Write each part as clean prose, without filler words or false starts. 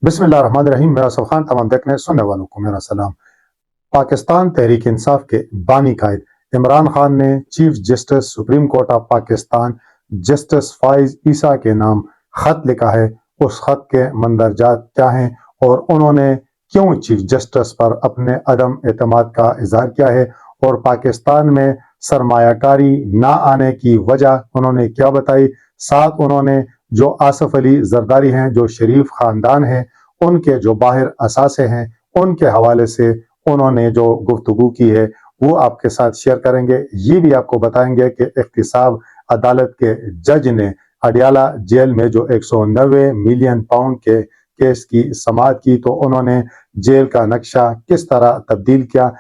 बिस्मिल्लाहिर्रहमानिर्रहीम। मेरा सब खान, तमाम देखने सुनने वालों को मेरा सलाम। पाकिस्तान तहरीक इंसाफ के बानी कायद इमरान खान ने chief justice supreme court of Pakistan justice Faiz Isa के नाम खत लिखा है। उस खत के मंदरजात क्या हैं और उन्होंने क्यों चीफ जस्टिस पर अपने अदम एतमाद का इजहार किया है और पाकिस्तान में सरमायाकारी ना आने की वजह उन्होंने क्या बताई। साथ उन्होंने जो आसफ अली जरदारी हैं, जो शरीफ खानदान हैं, उनके जो बाहर असासे हैं, उनके हवाले से उन्होंने जो गुफ्तगू की है वो आपके साथ शेयर करेंगे। ये भी आपको बताएंगे कि इख्तिसाब अदालत के जज ने अडियाला जेल में जो 190 मिलियन पाउंड के केस की समाअत की, तो उन्होंने जेल का नक्शा किस तरह तब्दील किया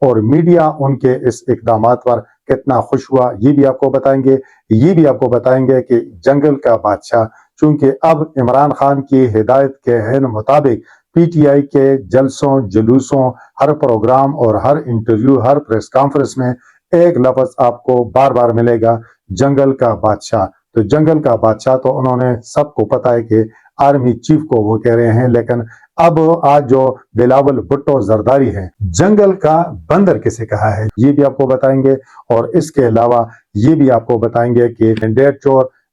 और मीडिया उनके इस इकदामात पर कितना खुश हुआ, ये भी आपको बताएंगे। ये भी आपको बताएंगे कि जंगल का बादशाह चूंकि अब इमरान खान की हिदायत के मुताबिक पीटीआई के जलसों जुलूसों, हर प्रोग्राम और हर इंटरव्यू, हर प्रेस कॉन्फ्रेंस में एक लफ्ज आपको बार बार मिलेगा, जंगल का बादशाह। तो जंगल का बादशाह तो उन्होंने सबको पता है कि आर्मी चीफ को वो कह रहे हैं, लेकिन अब आज जो बिलावल भुट्टो जरदारी है, जंगल का बंदर किसे कहा है, ये भी आपको बताएंगे। और इसके अलावा ये भी आपको बताएंगे कि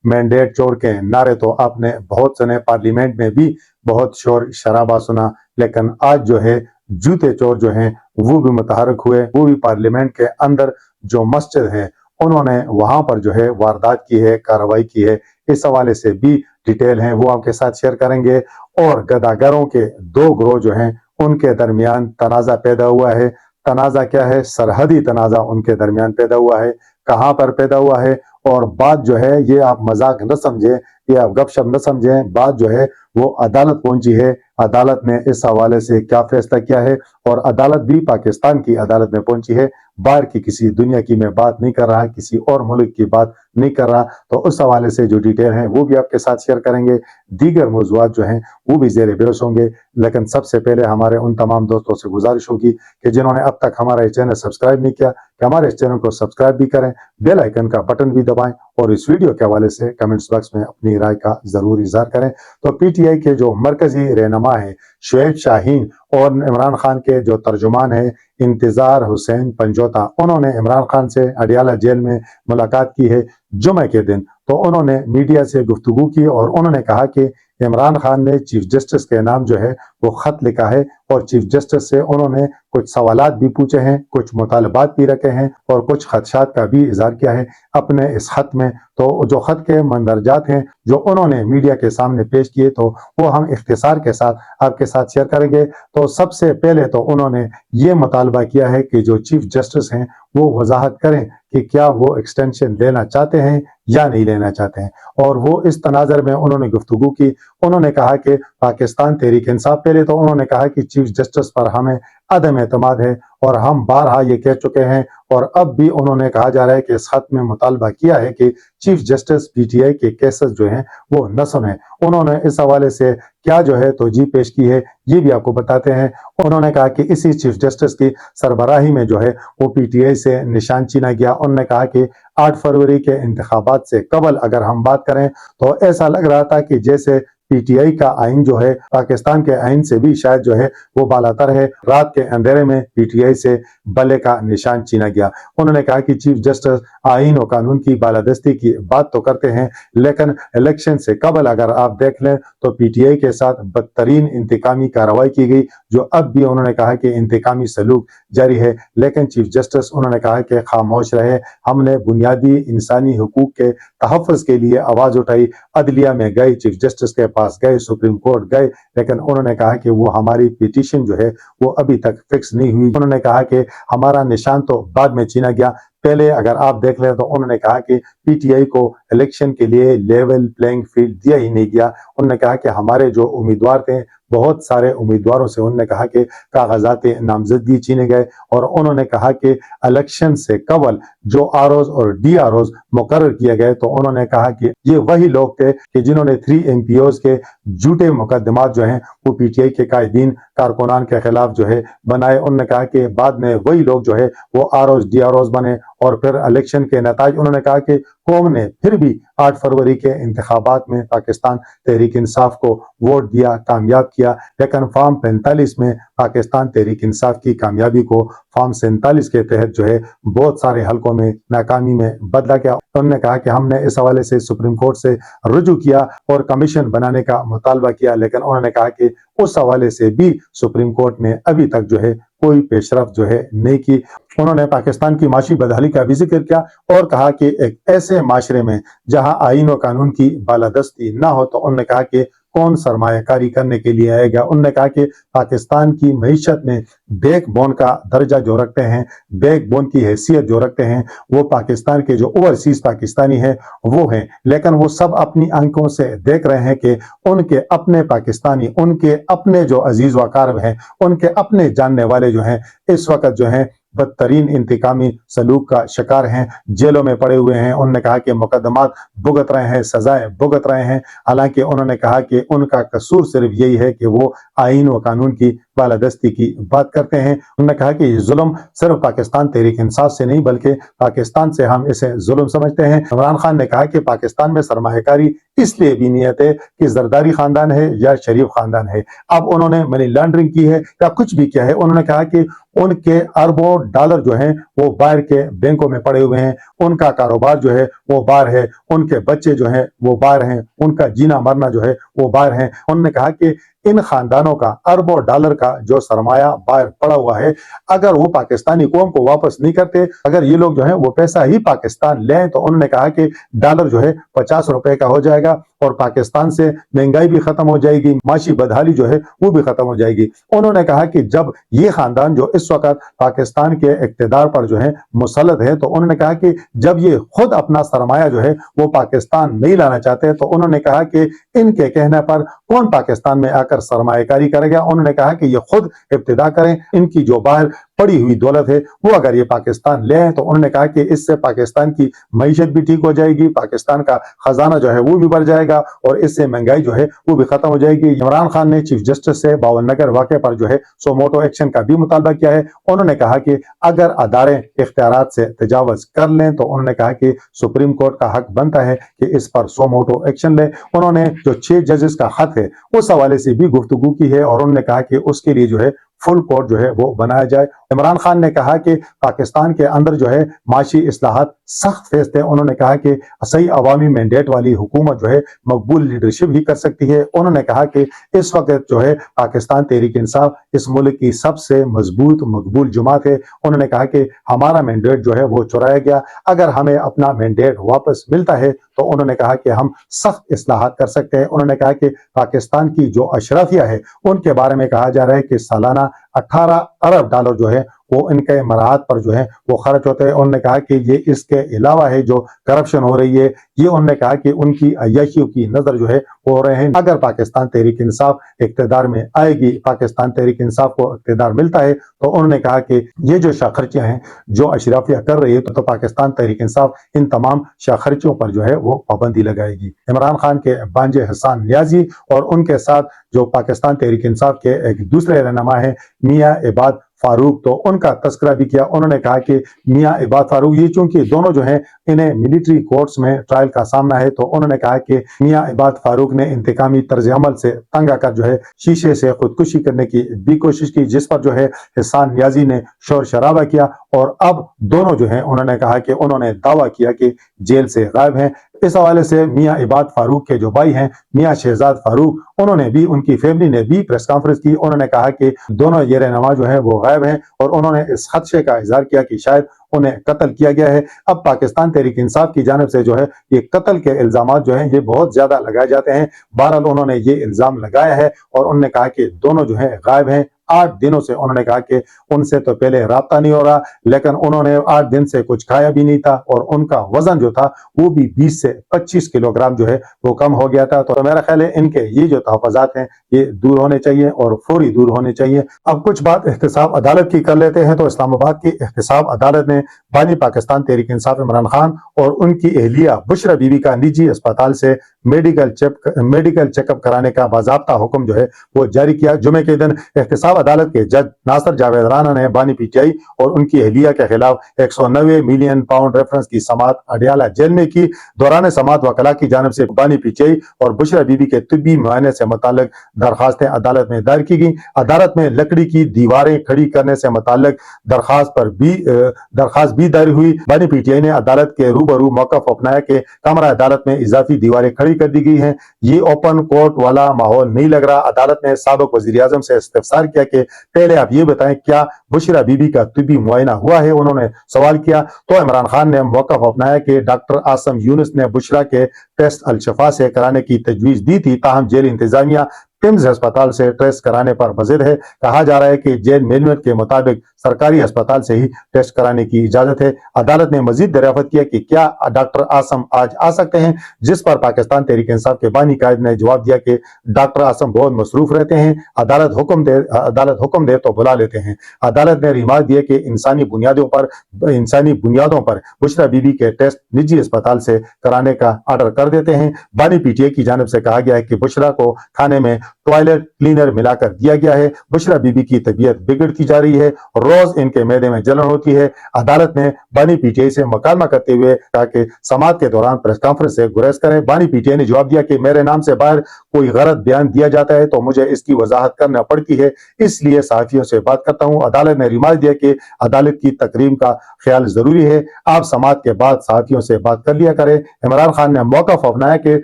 मैंडेट चोर के नारे तो आपने बहुत सुने, पार्लियामेंट में भी बहुत शोर शराबा सुना, लेकिन आज जो है जूते चोर जो हैं वो भी मुतहरक हुए। वो भी पार्लियामेंट के अंदर जो मस्जिद है उन्होंने वहां पर जो है वारदात की है, कार्रवाई की है। इस हवाले से भी डिटेल है, वो आपके साथ शेयर करेंगे। और गदागरों के दो ग्रोह जो हैं उनके दरमियान तनाजा पैदा हुआ है। तनाजा क्या है? सरहदी तनाजा उनके दरमियान पैदा हुआ है। कहाँ पर पैदा हुआ है? और बात जो है ये आप मजाक न समझे, ये आप गपशप न समझें, बात जो है वो अदालत पहुंची है। अदालत ने इस हवाले से क्या फैसला किया है, और अदालत भी पाकिस्तान की अदालत में पहुंची है, बाहर की किसी दुनिया की मैं बात नहीं कर रहा, किसी और मुल्क की बात नहीं कर रहा। तो उस हवाले से जो डिटेल है वो भी आपके साथ शेयर करेंगे। दीगर मौज़ूआत जो हैं वो भी ज़ेर बहस होंगे, लेकिन सबसे पहले हमारे उन तमाम दोस्तों से गुजारिश होगी कि जिन्होंने अब तक हमारा ये चैनल सब्सक्राइब नहीं किया, कि हमारे इस चैनल को सब्सक्राइब भी करें, बेल आइकन का बटन भी दबाएं और इस वीडियो के हवाले से कमेंट्स बॉक्स में अपनी राय का जरूर इजहार करें। तो पीटीआई के जो मरकजी रहनुमा है शुएब शाहीन और इमरान खान के जो तर्जुमान है इंतजार हुसैन पंजोता, उन्होंने इमरान खान से अडियाला जेल में मुलाकात की है जुमे के दिन। तो उन्होंने मीडिया से गुफ्तगू की और उन्होंने कहा कि इमरान खान ने चीफ जस्टिस के नाम जो है वो खत लिखा है और चीफ जस्टिस से उन्होंने कुछ सवालात भी पूछे हैं, कुछ मुतालबात भी रखे हैं और कुछ खदशात का भी इजहार किया है अपने इस खत में। तो जो खत के मंदरजात हैं जो उन्होंने मीडिया के सामने पेश किए, तो वो हम इख्तिसार के साथ आपके साथ शेयर करेंगे। तो सबसे पहले तो उन्होंने ये मुतालबा किया है कि जो चीफ जस्टिस हैं वो वजाहत करें कि क्या वो एक्सटेंशन लेना चाहते हैं या नहीं लेना चाहते हैं। और वो इस तनाजर में उन्होंने गुफ्तगू की। उन्होंने कहा कि पाकिस्तान तहरीक इंसाफ, पहले तो उन्होंने कहा कि चीफ जस्टिस पर हमें अदम एतमाद है और हम बारहा ये कह चुके हैं, और अब भी उन्होंने कहा जा रहा है कि इस खत में मुतालबा किया है कि चीफ जस्टिस पीटीआई के केसेस जो हैं वो न सुने। उन्होंने इस हवाले से क्या जो है तोजी पेश की है ये भी आपको बताते हैं। उन्होंने कहा कि इसी चीफ जस्टिस की सरबराही में जो है वो पीटीआई से निशान चीना गया। उन्होंने कहा कि 8 फरवरी के इंतखाबात से कबल अगर हम बात करें तो ऐसा लग रहा था कि जैसे पीटीआई का आइन जो है पाकिस्तान के आइन से भी शायद जो है वो बालातर है। रात के अंधेरे में पीटीआई से बल्ले का निशान चीना गया। उन्होंने कहा कि चीफ जस्टिस आइन और कानून की बालादस्ती की बात तो करते हैं, लेकिन इलेक्शन से कबल अगर आप देख लें तो पीटीआई के साथ बदतरीन इंतकामी कार्रवाई की गई, जो अब भी उन्होंने कहा कि इंतकामी सलूक जारी है। लेकिन चीफ जस्टिस उन्होंने कहा कि खामोश रहे, हमने बुनियादी इंसानी हुकूक के तहफ़्फ़ुज़ के लिए आवाज उठाई, अदलिया में गए, चीफ जस्टिस के पास गए, सुप्रीम कोर्ट गए, लेकिन उन्होंने कहा कि वो हमारी पिटीशन जो है वो अभी तक फिक्स नहीं हुई। उन्होंने कहा कि हमारा निशान तो बाद में छीना गया, पहले अगर आप देख लें तो उन्होंने कहा कि पीटीआई को इलेक्शन के लिए लेवल प्लेइंग फील्ड दिया ही नहीं गया। उन्होंने कहा कि हमारे जो उम्मीदवार थे, बहुत सारे उम्मीदवारों से उन्होंने कहा कि कागजात नामजदगी छीने गए, और उन्होंने कहा कि इलेक्शन से कबल جو ROs اور DROs مقرر کیے گئے تو انہوں نے کہا کہ یہ وہی لوگ تھے کہ جنہوں نے 3 MPOs کے جھوٹے مقدمات جو ہیں وہ PTI کے قائدین کارکنان کے خلاف جو ہے بنائے. انہوں نے کہا کہ بعد میں وہی لوگ جو ہے وہ ROs DROs بنے اور پھر الیکشن کے نتائج انہوں نے کہا کہ قوم نے پھر بھی 8 فروری کے انتخابات میں پاکستان تحریک انصاف کو ووٹ دیا، کامیاب کیا، لیکن فارم 45 میں پاکستان تحریک انصاف کی کامیابی کو فارم 47 کے تحت جو ہے بہت سارے حلقوں میں ناکامی میں بدلا گیا. انہوں نے کہا کہ ہم نے اس حوالے سے سپریم کورٹ سے رجوع کیا اور کمیشن بنانے کا مطالبہ کیا، لیکن انہوں نے کہا کہ اس حوالے سے بھی سپریم کورٹ نے ابھی تک جو ہے کوئی پیش رفت جو ہے نہیں کی. انہوں نے پاکستان کی معاشی بدحالی کا بھی ذکر کیا اور کہا کہ ایک ایسے معاشرے میں جہاں آئین و قانون کی بالادستی نہ ہو تو انہوں نے کہا کہ کون سرمایہ کاری کرنے کے لیے آئے گا. انہوں نے کہا کہ پاکستان کی معیشت میں بیک بون کا درجہ جو رکھتے ہیں، بیک بون کی حیثیت جو رکھتے ہیں، وہ پاکستان کے جو اوورسیز پاکستانی ہیں وہ ہیں، لیکن وہ سب اپنی آنکھوں سے دیکھ رہے ہیں کہ ان کے اپنے پاکستانی، ان کے اپنے جو عزیز و اقارب ہیں، ان کے اپنے جاننے والے جو ہیں اس وقت جو ہیں بدترین انتقامی سلوک کا شکار ہیں، جیلوں میں پڑے ہوئے ہیں. انہوں نے کہا کہ مقدمات بھگت رہے ہیں، سزائیں بھگت رہے ہیں، حالانکہ انہوں نے کہا کہ ان کا قصور صرف یہی ہے کہ وہ آئین و قانون کی بالادستی کی بات کرتے ہیں. انہوں نے کہا کہ یہ ظلم صرف پاکستان تحریک انصاف سے نہیں بلکہ پاکستان سے ہم اسے ظلم سمجھتے ہیں. عمران خان نے کہا کہ پاکستان میں سرمایہ کاری اس لیے بھی نیت ہے کہ زرداری خاندان ہے یا شریف خاندان ہے. اب انہوں نے منی لانڈرنگ کی ہے یا کچھ بھی کیا ہے، انہوں نے کہا کہ ان کے اربوں ڈالر جو ہیں وہ باہر کے بینکوں میں پڑے ہوئے ہیں، ان کا کاروبار جو ہے وہ باہر ہے، ان کے بچے جو ہیں وہ باہر ہیں، ان کا جینا مرنا جو ہے وہ باہر ہیں. انہوں نے کہا کہ ان خاندانوں کا اربوں ڈالر کا جو سرمایہ باہر پڑا ہوا ہے، اگر وہ پاکستانی قوم کو واپس نہیں کرتے، اگر یہ لوگ جو ہیں وہ پیسہ ہی پاکستان لیں تو انہوں نے کہا کہ ڈالر جو ہے 50 روپے کا ہو جائے گا اور پاکستان سے مہنگائی بھی ختم ہو جائے گی، معاشی بدحالی جو ہے وہ بھی ختم ہو جائے گی. انہوں نے کہا کہ جب یہ خاندان جو اس وقت پاکستان کے اقتدار پر جو ہے مسلط ہے تو انہوں نے کہا کہ جب یہ خود اپنا سرمایہ جو ہے وہ پاکستان نہیں لانا چاہتے تو انہوں نے کہا کہ ان کے کہنے پر کون پاکستان میں آ کر سرمایہ کاری کرے گا. انہوں نے کہا کہ یہ خود ابتدا کریں، ان کی جو باہر پڑی ہوئی دولت ہے وہ اگر یہ پاکستان لے آئیں تو انہوں نے کہا کہ اس سے پاکستان کی معیشت بھی ٹھیک ہو جائے گی، پاکستان کا خزانہ جو ہے وہ بھی بڑھ جائے گا اور اس سے مہنگائی جو ہے وہ بھی ختم ہو جائے گی. عمران خان نے چیف جسٹس سے باول نگر واقعے پر جو ہے سو موٹو ایکشن کا بھی مطالبہ کیا ہے. انہوں نے کہا کہ اگر ادارے اختیارات سے تجاوز کر لیں تو انہوں نے کہا کہ سپریم کورٹ کا حق بنتا ہے کہ اس پر سو موٹو ایکشن لے. انہوں نے جو 6 ججز کا خط ہے اس حوالے سے بھی گفتگو کی ہے اور انہوں نے کہا کہ اس کے لیے جو ہے فل کورٹ جو ہے وہ بنایا جائے. عمران خان نے کہا کہ پاکستان کے اندر جو ہے معاشی اصلاحات سخت فیصد ہے. انہوں نے کہا کہ صحیح عوامی مینڈیٹ والی حکومت جو ہے مقبول لیڈرشپ ہی کر سکتی ہے. انہوں نے کہا کہ اس وقت جو ہے پاکستان تحریک انصاف اس ملک کی سب سے مضبوط مقبول جماعت ہے. انہوں نے کہا کہ ہمارا مینڈیٹ جو ہے وہ چرایا گیا، اگر ہمیں اپنا مینڈیٹ واپس ملتا ہے تو انہوں نے کہا کہ ہم سخت اصلاحات کر سکتے ہیں. انہوں نے کہا کہ پاکستان کی جو اشرافیہ ہے ان کے بارے میں کہا جا رہا ہے کہ سالانہ 18 ارب ڈالر جو ہے وہ ان کے مراحت پر جو ہے وہ خرچ ہوتے ہیں. انہوں نے کہا کہ یہ اس کے علاوہ ہے جو کرپشن ہو رہی ہے، یہ انہوں نے کہا کہ ان کی عیاشیوں کی نظر جو ہے وہ ہو رہے ہیں. اگر پاکستان تحریک انصاف اقتدار میں آئے گی، پاکستان تحریک انصاف کو اقتدار ملتا ہے تو انہوں نے کہا کہ یہ جو شاہ خرچیاں ہیں جو اشرافیہ کر رہی ہے تو پاکستان تحریک انصاف ان تمام شاہ خرچیوں پر جو ہے وہ پابندی لگائے گی. عمران خان کے بانجے حسان نیازی اور ان کے ساتھ جو پاکستان تحریک انصاف کے ایک دوسرے رہنما ہیں میاں عباد فاروق، تو ان کا تذکرہ بھی کیا. انہوں نے کہا کہ میاں عباد فاروق یہ چونکہ دونوں جو ہیں انہیں ملٹری کورٹس میں ٹرائل کا سامنا ہے تو انہوں نے کہا کہ میاں عباد فاروق نے انتقامی طرز عمل سے تنگ آ کر جو ہے شیشے سے خودکشی کرنے کی بھی کوشش کی، جس پر جو ہے حسان نیازی نے شور شرابہ کیا اور اب دونوں جو ہیں انہوں نے کہا کہ انہوں نے دعویٰ کیا کہ جیل سے غائب ہیں. اس حوالے سے میاں عباد فاروق کے جو بھائی ہیں میاں شہزاد فاروق، انہوں نے بھی، ان کی فیملی نے بھی پریس کانفرنس کی. انہوں نے کہا کہ دونوں یہ رہنما جو ہیں وہ غائب ہیں اور انہوں نے اس خدشے کا اظہار کیا کہ شاید انہیں قتل کیا گیا ہے. اب پاکستان تحریک انصاف کی جانب سے جو ہے یہ قتل کے الزامات جو ہیں یہ بہت زیادہ لگائے جاتے ہیں. بہرحال انہوں نے یہ الزام لگایا ہے اور انہوں نے کہا کہ دونوں جو ہیں غائب ہیں، 8 दिनों से उन्होंने कहा कि उनसे तो पहले राब्ता नहीं हो रहा, लेकिन उन्होंने 8 दिन से कुछ खाया भी नहीं था और उनका वजन जो था वो भी 20 से 25 किलोग्राम जो है वो कम हो गया था। तो मेरा ख्याल है इनके ये जो तहफ़्फ़ुज़ात हैं ये दूर होने चाहिए और फौरी दूर होने चाहिए। अब कुछ बात एहतसाब अदालत की कर लेते हैं। तो इस्लामाबाद की एहतसाब अदालत ने बानी पाकिस्तान तहरीक इंसाफ इमरान खान और उनकी अहलिया बुशरा बीबी का निजी अस्पताल से मेडिकल चेकअप कराने का बाज़ाब्ता हुक्म जो है वो जारी किया। जुमे के दिन एहतसाब अदालत के जज नासिर जावेद राना ने बानी पीटीआई और उनकी अहलिया के खिलाफ 190 मिलियन पाउंड रेफरेंस की समात अडियाला जेल में की। दौरान समात वकला की जानब से बानी पीटीआई और बुशरा बीबी के तिब्बी मुआयने से मुताल्लिक दरखास्तें अदालत में दायर की गई। अदालत में लकड़ी की दीवारें खड़ी करने से मुताल्लिक दरखास्त भी दायर हुई। बानी पीटीआई ने अदालत के रूबरू मौक़िफ़ अपनाया कि कमरा अदालत में इजाफी दीवारें खड़ी कर दी गई हैं, ये ओपन कोर्ट वाला माहौल नहीं लग रहा। अदालत ने साबिक़ वज़ीर आज़म से इस्तिफ़सार किया कि पहले आप ये बताएं क्या बुशरा बीबी का तिब्बी मुआयना हुआ है। उन्होंने सवाल किया तो इमरान खान ने मौक़िफ़ अपनाया कि डॉक्टर आसम यूनुस ने बुशरा के टेस्ट अल-शफा से कराने की तजवीज़ दी थी, ताहम जेल इंतजामिया पिम्स अस्पताल से टेस्ट कराने पर बज़िद है। कहा जा रहा है कि जेल मैनेजमेंट के मुताबिक सरकारी अस्पताल से ही टेस्ट कराने की इजाजत है। अदालत ने मजीद दरियाफ्त किया कि क्या डॉक्टर आसम आज आ सकते हैं, जिस पर पाकिस्तान तहरीक इंसाफ के बानी कायद ने जवाब दिया कि डॉक्टर आसम बहुत मसरूफ रहते हैं, अदालत हुक्म दे तो बुला लेते हैं। अदालत ने रिमार्क दिया कि इंसानी बुनियादों पर बुशरा बीबी के टेस्ट निजी अस्पताल से कराने का ऑर्डर कर देते हैं। बानी पीटीआई की जानब से कहा गया है कि बुशरा को खाने में टॉयलेट क्लीनर मिलाकर दिया गया है। बुशरा बीबी की तबीयत बिगड़ती जा रही है, रोज इनके मैदे में जलन होती है। अदालत ने बानी पीटीआई से मुकालमा करते हुए कहा कि समाअत के दौरान प्रेस कॉन्फ्रेंस से गुरेज करें। बानी पीटीआई ने जवाब दिया कि मेरे नाम से बाहर कोई गलत बयान दिया जाता है तो मुझे इसकी वजाहत करना पड़ती है, इसलिए सहाफियों से बात करता हूं। अदालत ने रिमार्क दिया कि अदालत की तकरीम का ख्याल जरूरी है, आप समाअत के बाद सहाफियों से बात कर लिया करें। इमरान खान ने मौक़िफ़ अपनाया कि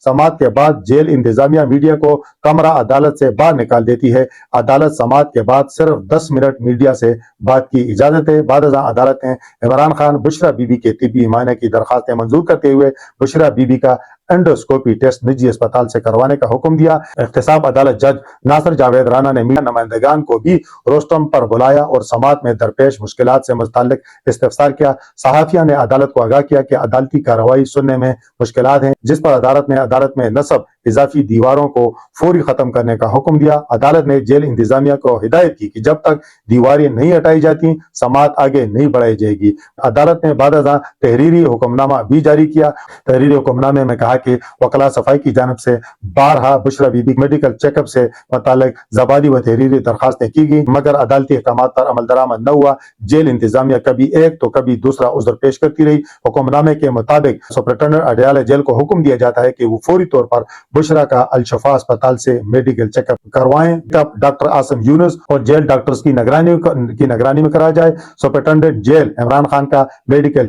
समाअत के बाद जेल इंतजामिया मीडिया को कमरा अदालत से बाहर निकाल देती है। अदालत समाअत के बाद सिर्फ 10 मिनट मीडिया से बात की इजाजत है। बाद अदालत ने इमरान खान बुशरा बीबी के तिब्बी मुआयने की दरखास्तें मंजूर करते हुए बुशरा बीबी का एंडोस्कोपी टेस्ट निजी अस्पताल से करवाने का हुक्म दिया। एहतसाब अदालत जज नासिर जावेद राना ने मीडिया नुमाइंदगान को भी रोस्टम पर बुलाया और समाअत में दरपेश मुश्किलात से मुताल्लिक इस्तिफसार किया। सहाफिया ने अदालत को आगाह किया कि अदालती कार्रवाई सुनने में मुश्किलात हैं, जिस पर अदालत में नस्ब इजाफी दीवारों को फौरी खत्म करने का हुक्म दिया। अदालत ने जेल इंतजामिया को हिदायत की कि जब तक दीवारें नहीं हटाई जाती समाअत आगे नहीं बढ़ाई जाएगी। अदालत ने बाद तहरीरी हुक्मनामा भी जारी किया। तहरीरी हुक्मनामे में कहा कि वकला सफाई की जानब से बारहा बुशरा बीबी मेडिकल चेकअप से मुताल्लिक ज़बानी व तहरीरी दरखास्तें की गई, मगर अदालती अहकामात पर अमल दरामद न हुआ। जेल इंतजामिया कभी एक तो कभी दूसरा उज़्र पेश करती रही। हुक्मनामे के मुताबिक सुपरिटेंडेंट अडियाला जेल को हुक्म दिया जाता है कि वो फौरी तौर पर बुशरा का अल-शफा अस्पताल से मेडिकल चेकअप करवाएं। डॉक्टर आसम यूनुस और जेल डॉक्टर्स की निगरानी में कराया जाए। सुपरिटेंडेंट जेल इमरान खान का मेडिकल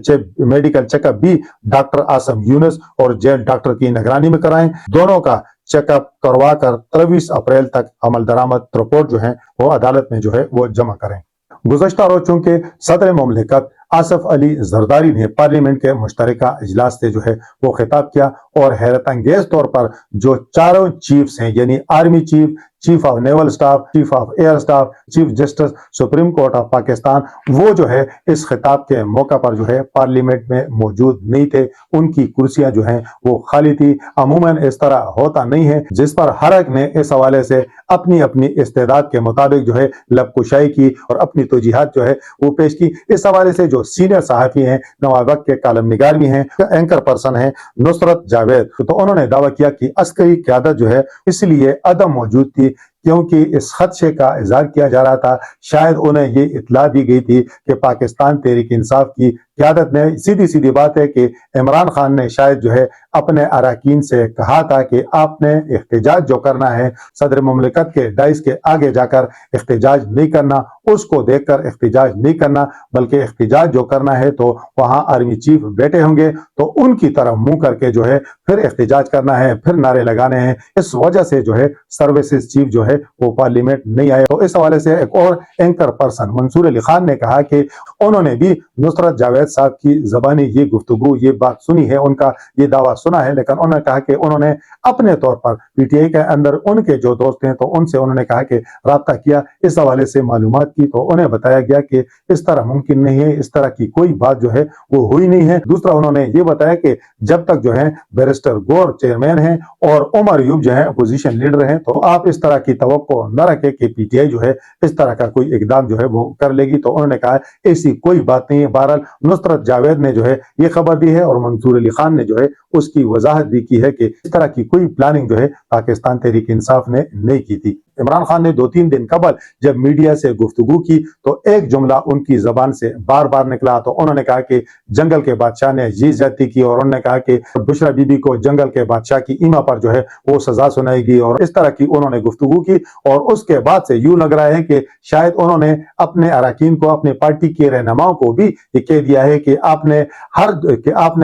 चेकअप भी डॉक्टर आसम यूनुस और जेल डॉक्टर की निगरानी में कराएं। दोनों का चेकअप करवा कर 23 अप्रैल तक अमल दरामद रिपोर्ट जो है वो अदालत में जो है वो जमा करें। गुज़श्ता रोज चूंकि सदर मुमलिकत आसिफ अली जरदारी ने पार्लियामेंट के मुश्तरका इजलास से जो है वो खिताब किया और हैरत अंगेज तौर पर जो चारों चीफ्स हैं यानी army chief, chief of naval staff, chief of air staff, chief justice supreme court of Pakistan, वो जो है इस खिताब के मौका पर जो है पार्लियामेंट में मौजूद नहीं थे। उनकी कुर्सियां जो हैं वो खाली थी। अमूमन इस तरह होता नहीं है, जिस पर हर एक ने इस हवाले से अपनी अपनी इस्तेदाद के मुताबिक जो है लबकुशाई की और अपनी तौजीहात जो है वो पेश की। इस हवाले से जो सीनियर सहाफ़ी हैं, नवाब वक्त के कालम निगार भी हैं, एंकर पर्सन हैं नुसरत जावेद, तो उन्होंने दावा किया कि अस्करी क़यादत जो है इसलिए अदम मौजूद थी क्योंकि इस खदशे का इज़हार किया जा रहा था, शायद उन्हें ये इत्तला दी गई थी कि पाकिस्तान तहरीक इंसाफ की क़यादत ने, सीधी बात है कि इमरान खान ने शायद जो है अपने अरकान से कहा था कि आपने एहतजाज जो करना है सदर मुमलिकत के डाइस के आगे जाकर एहतजाज नहीं करना, उसको देखकर एहतजाज नहीं करना, बल्कि एहतजाज जो करना है तो वहाँ आर्मी चीफ बैठे होंगे तो उनकी तरफ मुंह करके जो है फिर एहतजाज करना है, फिर नारे लगाने हैं। इस वजह से जो है सर्विसेज चीफ जो है वो पार्लियामेंट नहीं आए। तो इस हवाले से एक और एंकर पर्सन मंसूर अली खान ने कहा कि उन्होंने भी नुसरत जावेद صاحب کی زبانی یہ گفتگو یہ بات سنی ہے, ان کا یہ دعویٰ سنا ہے, لیکن انہوں نے کہا کہ انہوں نے اپنے طور پر پی ٹی آئی کے اندر ان کے جو دوست ہیں تو ان سے انہوں نے کہا کہ رابطہ کیا, اس حوالے سے معلومات کی, تو انہیں بتایا گیا کہ اس طرح ممکن نہیں ہے, اس طرح کی کوئی بات جو ہے وہ ہوئی نہیں ہے. دوسرا انہوں نے یہ بتایا کہ جب تک جو ہے بیرسٹر گور چیئرمین ہیں اور عمر ایوب جو ہے اپوزیشن لیڈر ہیں, تو آپ اس طرح کی توقع نہ رکھیں کہ پی ٹی آئی جو ہے اس طرح کا کوئی اقدام جو ہے وہ کر لے گی. تو انہوں نے کہا ایسی کوئی بات نہیں ہے. بہرحال نصرت جاوید نے جو ہے یہ خبر دی ہے اور منصور علی خان نے جو ہے اس کی وضاحت بھی کی ہے کہ اس طرح کی کوئی پلاننگ جو ہے پاکستان تحریک انصاف نے نہیں کی تھی. عمران خان نے 2-3 دن قبل جب میڈیا سے گفتگو کی تو ایک جملہ ان کی زبان سے بار بار نکلا, تو انہوں نے کہا کہ جنگل کے بادشاہ نے یہ زیادتی کی, اور انہوں نے کہا کہ بشرا بی بی کو جنگل کے بادشاہ کی ایما پر جو ہے وہ سزا سنائے گی, اور اس طرح کی انہوں نے گفتگو کی. اور اس کے بعد سے یوں لگ رہا ہے کہ شاید انہوں نے اپنے اراکین کو, اپنے پارٹی کے رہنماؤں کو بھی یہ کہہ دیا ہے کہ آپ نے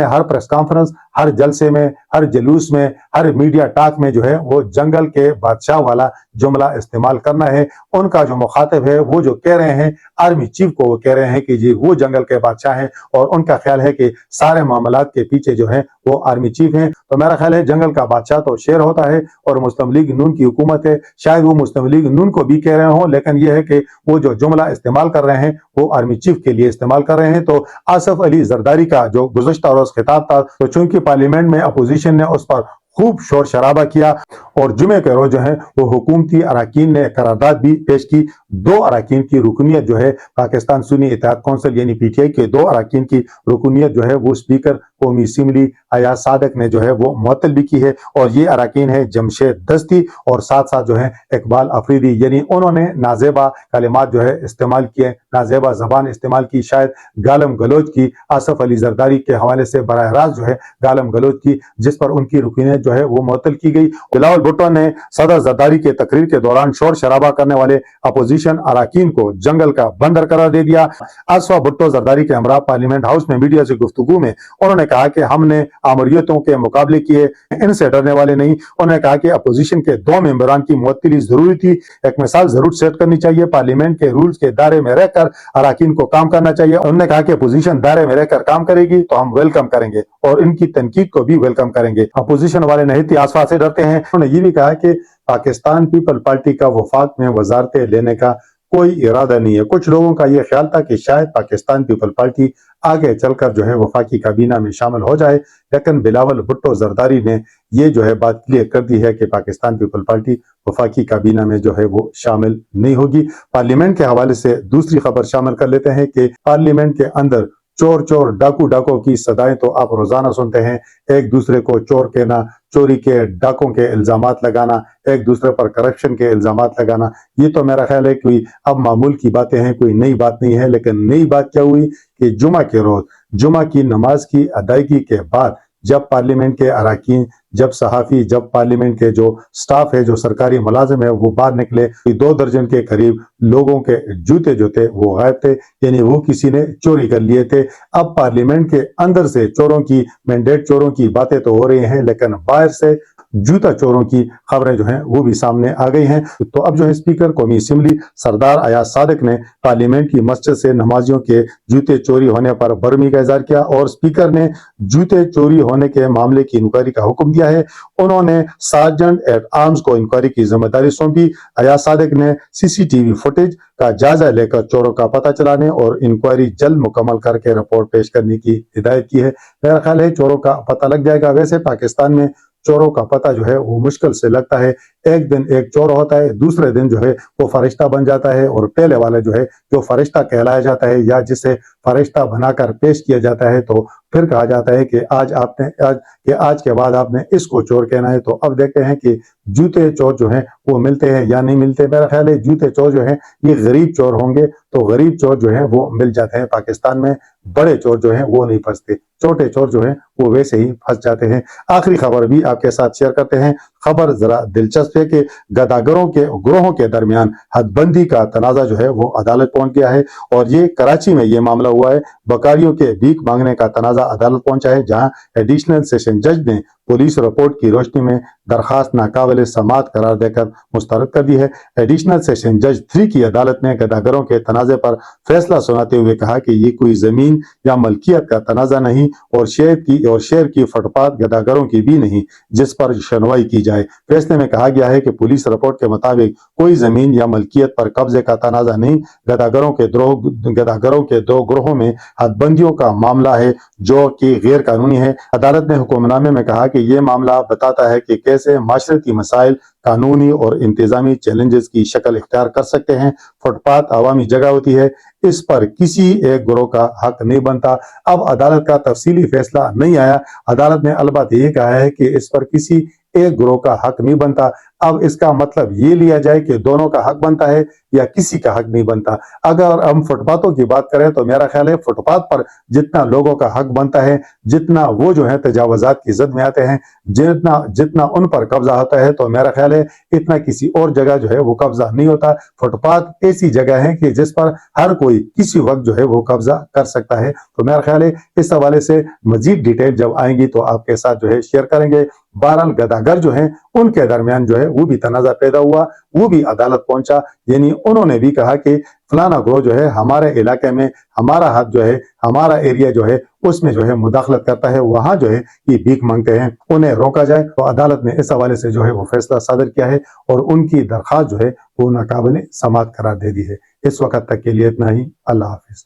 ہر پریس کانفرنس, ہر جلسے میں, ہر جلوس میں, ہر میڈیا ٹاک میں جو ہے وہ جنگل کے بادشاہ والا جملہ استعمال کرنا ہے. ان کا جو مخاطب ہے وہ جو کہہ رہے ہیں آرمی چیف کو, وہ کہہ رہے ہیں کہ جی وہ جنگل کے بادشاہ ہیں, اور ان کا خیال ہے کہ سارے معاملات کے پیچھے جو ہے وہ آرمی چیف ہیں. تو میرا خیال ہے جنگل کا بادشاہ تو شیر ہوتا ہے اور مسلم لیگ نون کی حکومت ہے, شاید وہ مسلم لیگ نون کو بھی کہہ رہے ہوں, لیکن یہ ہے کہ وہ جو جملہ استعمال کر رہے ہیں وہ آرمی چیف کے لیے استعمال کر رہے ہیں. تو آصف علی زرداری کا جو گزشتہ روز خطاب تھا, تو چونکہ پارلیمنٹ میں اپوزیشن نے اس پر خوب شور شرابہ کیا, اور جمعے کے روز جو ہے وہ حکومتی اراکین نے قرارداد بھی پیش کی. 2 اراکین کی رکنیت جو ہے پاکستان سنی اتحاد کونسل یعنی پی ٹی آئی کے 2 اراکین کی رکنیت جو ہے وہ اسپیکر قومی اسمبلی ایاز صادق نے جو ہے وہ معطل بھی کی ہے, اور یہ اراکین ہے جمشید دستی اور ساتھ ساتھ جو ہے اقبال افریدی. یعنی انہوں نے نازیبا کلمات جو ہے استعمال کیے, نازیبا زبان استعمال کی, شاید گالم گلوچ کی, آصف علی زرداری کے حوالے سے براہ راست جو ہے گالم گلوچ کی, جس پر ان کی رکنیت جو ہے وہ معطل کی گئی. بلاول بھٹو نے صدر زرداری کے تقریر کے دوران شور شرابہ کرنے والے اپوزیشن اراکین کو جنگل کا بندر قرار دے دیا. آصفہ بھٹو زرداری کے ہمراہ پارلیمنٹ ہاؤس میں میڈیا سے گفتگو میں انہوں نے کہا کہ ہم نے آمریتوں کے مقابلے کیے, ان سے ڈرنے والے نہیں. انہوں نے کہا کہ اپوزیشن کے 2 ممبران کی معطلی ضروری تھی, ایک مثال ضرور سیٹ کرنی چاہیے, پارلیمنٹ کے رولز کے دائرے میں رہ کر اراکین کو کام کرنا چاہیے. انہوں نے کہا کہ اپوزیشن دائرے میں رہ کر کام کرے گی تو ہم ویلکم کریں گے اور ان کی تنقید کو بھی ویلکم کریں گے. اپوزیشن والے نہایت آصفہ سے ڈرتے ہیں. انہوں نے یہ بھی کہا کہ پاکستان پیپل پارٹی کا وفاق میں وزارتیں لینے کا کوئی ارادہ نہیں ہے. کچھ لوگوں کا یہ خیال تھا کہ شاید پاکستان پیپل پارٹی آگے چل کر جو ہے وفاقی کابینہ میں شامل ہو جائے, لیکن بلاول بھٹو زرداری نے یہ جو ہے بات کلیئر کر دی ہے کہ پاکستان پیپل پارٹی وفاقی کابینہ میں جو ہے وہ شامل نہیں ہوگی. پارلیمنٹ کے حوالے سے دوسری خبر شامل کر لیتے ہیں کہ پارلیمنٹ کے اندر چور چور ڈاکو کی صدائیں تو آپ روزانہ سنتے ہیں, ایک دوسرے کو چور کہنا, چوری کے ڈاکوں کے الزامات لگانا, ایک دوسرے پر کرپشن کے الزامات لگانا, یہ تو میرا خیال ہے کوئی اب معمول کی باتیں ہیں, کوئی نئی بات نہیں ہے. لیکن نئی بات کیا ہوئی کہ جمعہ کے روز جمعہ کی نماز کی ادائیگی کے بعد جب پارلیمنٹ کے اراکین, جب صحافی, جب پارلیمنٹ کے جو سٹاف ہے, جو سرکاری ملازم ہے, وہ باہر نکلے, 2 درجن کے قریب لوگوں کے جوتے جو تھے وہ غائب تھے, یعنی وہ کسی نے چوری کر لیے تھے. اب پارلیمنٹ کے اندر سے چوروں کی, مینڈیٹ چوروں کی باتیں تو ہو رہی ہیں, لیکن باہر سے جوتا چوروں کی خبریں جو ہیں وہ بھی سامنے آ گئی ہیں. تو اب جو ہے اسپیکر قومی اسمبلی سردار ایاز صادق نے پارلیمنٹ کی مسجد سے نمازیوں کے جوتے چوری ہونے پر برہمی کا اظہار کیا, اور اسپیکر نے جوتے چوری ہونے کے معاملے کی انکوائری کا حکم دیا ہے. انہوں نے سارجنٹ ایٹ آرمز کو انکوائری کی ذمہ داری سونپی. ایاز صادق نے CCTV فوٹیج کا جائزہ لے کر چوروں کا پتہ چلانے اور انکوائری جلد مکمل کر کے رپورٹ پیش کرنے کی ہدایت کی ہے. میرا خیال ہے چوروں کا پتہ لگ جائے گا. ویسے پاکستان میں چوروں کا پتہ جو ہے وہ مشکل سے لگتا ہے. ایک دن ایک چور ہوتا ہے, دوسرے دن جو ہے وہ فرشتہ بن جاتا ہے, اور پہلے والا جو ہے جو فرشتہ کہلایا جاتا ہے یا جسے فرشتہ بنا کر پیش کیا جاتا ہے, تو پھر کہا جاتا ہے کہ آج کے بعد آپ نے اس کو چور کہنا ہے. تو اب دیکھتے ہیں کہ جوتے چور جو ہیں وہ ملتے ہیں یا نہیں ملتے. میرا خیال ہے جوتے چور جو ہیں یہ غریب چور ہوں گے, تو غریب چور جو ہیں وہ مل جاتے ہیں پاکستان میں. بڑے چور جو ہیں وہ نہیں پھنستے, چھوٹے چور جو ہیں وہ ویسے ہی پھنس جاتے ہیں. آخری خبر بھی آپ کے ساتھ شیئر کرتے ہیں. خبر ذرا دلچسپ ہے کہ گداگروں کے گروہوں کے درمیان حد بندی کا تنازع جو ہے وہ عدالت پہنچ گیا ہے, اور یہ کراچی میں یہ معاملہ ہوا ہے. بکاریوں کے بھیک مانگنے کا تنازع عدالت پہنچا ہے, جہاں ایڈیشنل سیشن جج نے पुलिस रिपोर्ट की रोशनी में दरखास्त नाकाबिल समाअत करार देकर मुस्तरद कर दी है। एडिशनल सेशन जज 3 की अदालत ने गदागरों के तनाज़े पर फैसला सुनाते हुए कहा कि ये कोई जमीन या मलकियत का तनाज़ा नहीं और शहर की फुटपाथ गदागरों की भी नहीं जिस पर सुनवाई की जाए। फैसले में कहा गया है कि पुलिस रिपोर्ट के मुताबिक कोई जमीन या मलकियत पर कब्जे का तनाज़ा नहीं, गदागरों के दो ग्रोहों में हदबंदियों का मामला है जो कि गैर कानूनी है। अदालत ने हुक्मनामे में कहा कि ये मामला बताता है कि कैसे माशरती मसाइल कानूनी और इंतजामी चैलेंजेस की शक्ल इख्तियार कर सकते हैं। फुटपाथ अवामी जगह होती है, इस पर किसी एक ग्रोह का हक नहीं बनता। अब अदालत का तफसीली फैसला नहीं आया। अदालत ने अलबत्ता ये कहा है कि इस पर किसी एक ग्रोह का हक नहीं बनता। अब इसका मतलब ये लिया जाए कि दोनों का हक बनता है या किसी का हक नहीं बनता। अगर हम फुटपाथों की बात करें तो मेरा ख्याल है फुटपाथ पर जितना लोगों का हक बनता है, जितना वो जो है तजावुजात की जद में आते हैं, जितना उन पर कब्जा होता है, तो मेरा ख्याल है इतना किसी और जगह जो है वो कब्जा नहीं होता। फुटपाथ ऐसी जगह है कि जिस पर हर कोई किसी वक्त जो है वो कब्जा कर सकता है। तो मेरा ख्याल है इस हवाले से मजीद डिटेल जब आएंगी तो आपके साथ जो है शेयर करेंगे। बहरहाल गदागर जो है उनके दरमियान जो है वो भी तनाज़ा पैदा हुआ, वो भी अदालत पहुंचा, यानी उन्होंने भी कहा कि फलाना ग्रोह जो है हमारे इलाके में हमारा हाथ जो है, हमारा एरिया जो है उसमें जो है मुदाखलत करता है, वहां जो है ये भीख मांगते हैं, उन्हें रोका जाए। तो अदालत ने इस हवाले से जो है वो फैसला सादर किया है और उनकी दरखास्त जो है वो नाकाबिल समाअत करार दे दी है। इस वक्त तक के लिए इतना ही। अल्लाह हाफिज।